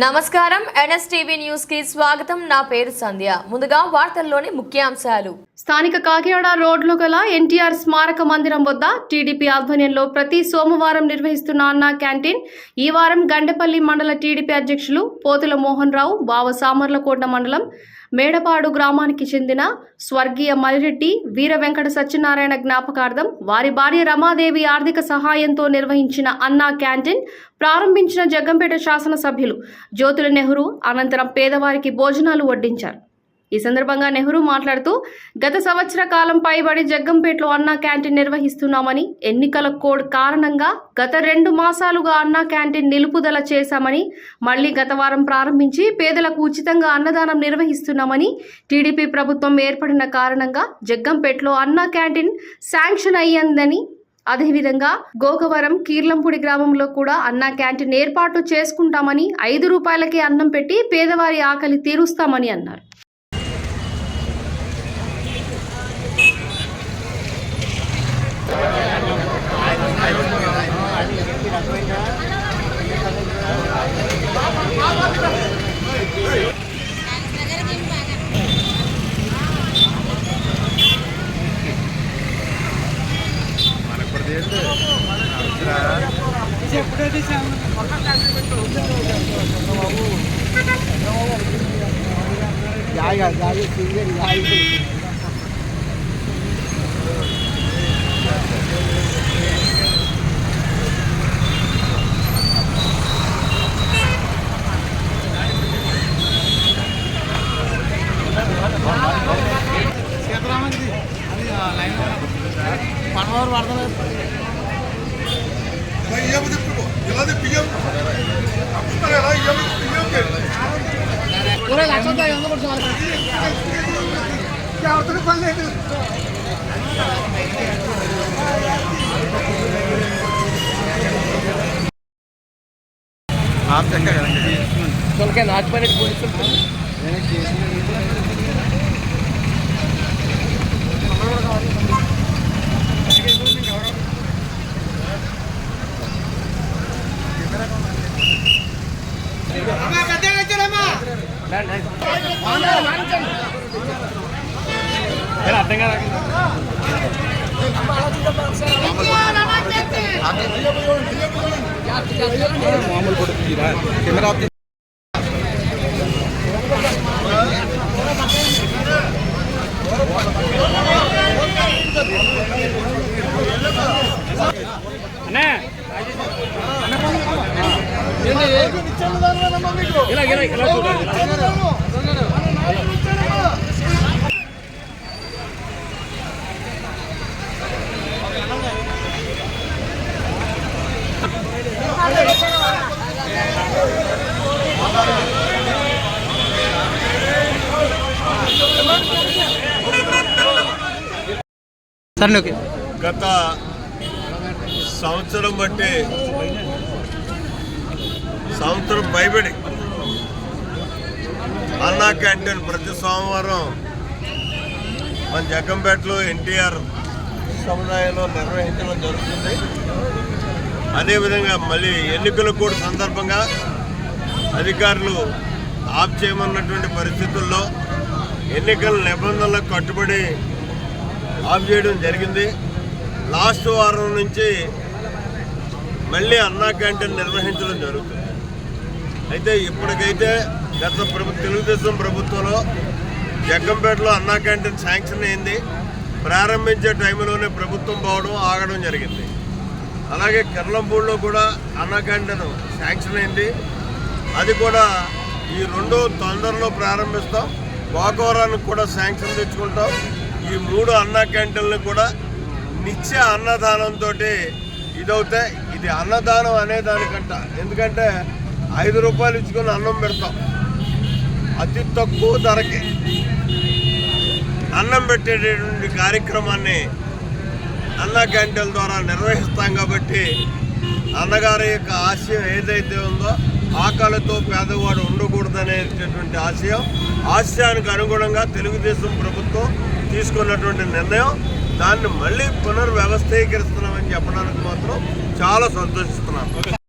నమస్కారం NSTV news కి స్వాగతం. నా పేరు సంధ్య. ముందుగా వార్తల్లోని ముఖ్యాంశాలు. స్థానిక కాకినాడ రోడ్లో గల ఎన్టీఆర్ స్మారక మందిరం వద్ద టీడీపీ ఆధ్వర్యంలో ప్రతి సోమవారం నిర్వహిస్తున్న అన్నా క్యాంటీన్ ఈ వారం గండెపల్లి మండల టీడీపీ అధ్యక్షులు పోతుల మోహన్ రావు బావ సామర్లకోట మండలం మేడపాడు గ్రామానికి చెందిన స్వర్గీయ మలిరెడ్డి వీర వెంకట సత్యనారాయణ జ్ఞాపకార్థం వారి భార్య రమాదేవి ఆర్థిక సహాయంతో నిర్వహించిన అన్నా క్యాంటీన్ ప్రారంభించిన జగ్గంపేట శాసనసభ్యులు జ్యోతుల నెహ్రూ అనంతరం పేదవారికి భోజనాలు వడ్డించారు. ఈ సందర్భంగా నెహ్రూ మాట్లాడుతూ గత సంవత్సర కాలం పైబడి జగ్గంపేటలో అన్నా క్యాంటీన్ నిర్వహిస్తున్నామని, ఎన్నికల కోడ్ కారణంగా గత 2 మాసాలుగా అన్నా క్యాంటీన్ నిలుపుదల చేశామని, మళ్లీ గత వారం ప్రారంభించి పేదలకు ఉచితంగా అన్నదానం నిర్వహిస్తున్నామని, టీడీపీ ప్రభుత్వం ఏర్పడిన కారణంగా జగ్గంపేటలో అన్నా క్యాంటీన్ శాంక్షన్ అయ్యిందని, అదేవిధంగా గోకవరం కీర్లంపూడి గ్రామంలో కూడా అన్నా క్యాంటీన్ ఏర్పాటు చేసుకుంటామని, 5 రూపాయలకే అన్నం పెట్టి పేదవారి ఆకలి తీరుస్తామని అన్నారు. आप चल के नाच पर मामूल फोटो कैमरा आप గత సంవత్సరం బట్టి సంవత్సరం పైబడి అన్నా క్యాంటీన్ ప్రతి సోమవారం మన జగ్గంపేటలో ఎన్టీఆర్ సముదాయంలో నిర్వహించడం జరుగుతుంది. అదేవిధంగా మళ్ళీ ఎన్నికల కోడ్ సందర్భంగా అధికారులు ఆఫ్ చేయమన్నటువంటి పరిస్థితుల్లో ఎన్నికల నిబంధనలకు కట్టుబడి ఆఫ్ చేయడం జరిగింది. లాస్ట్ వారం నుంచి మళ్ళీ అన్నా క్యాంటీన్ నిర్వహించడం జరుగుతుంది. అయితే ఇప్పటికైతే గత తెలుగుదేశం ప్రభుత్వంలో జగ్గంపేటలో అన్నా క్యాంటీన్ శాంక్షన్ అయింది. ప్రారంభించే టైంలోనే ప్రభుత్వం పోవడం ఆగడం జరిగింది. అలాగే కిర్లంపూడిలో కూడా అన్నా క్యాంటీన్ శాంక్షన్ అయింది. అది కూడా ఈ 2 తొందరలో ప్రారంభిస్తాం. గోకవరానికి కూడా శాంక్షన్ తెచ్చుకుంటాం. ఈ 3 అన్నా క్యాంటీన్లు కూడా నిత్య అన్నదానంతో ఇదవుతాయి. ఇది అన్నదానం అనేదానికంట, ఎందుకంటే 5 రూపాయలు ఇచ్చుకొని అన్నం పెడతాం. అతి తక్కువ ధరకి అన్నం పెట్టేటటువంటి కార్యక్రమాన్ని అన్నా క్యాంటీన్ల ద్వారా నిర్వహిస్తాం. కాబట్టి అన్నగారి యొక్క ఆశయం ఏదైతే ఉందో ఆకలితో పేదవాడు ఉండకూడదనేటటువంటి ఆశయానికి అనుగుణంగా తెలుగుదేశం ప్రభుత్వం తీసుకున్నటువంటి నిర్ణయం. దాన్ని మళ్ళీ పునర్వ్యవస్థీకరిస్తున్నామని చెప్పడానికి మాత్రం చాలా సంతోషిస్తున్నాను.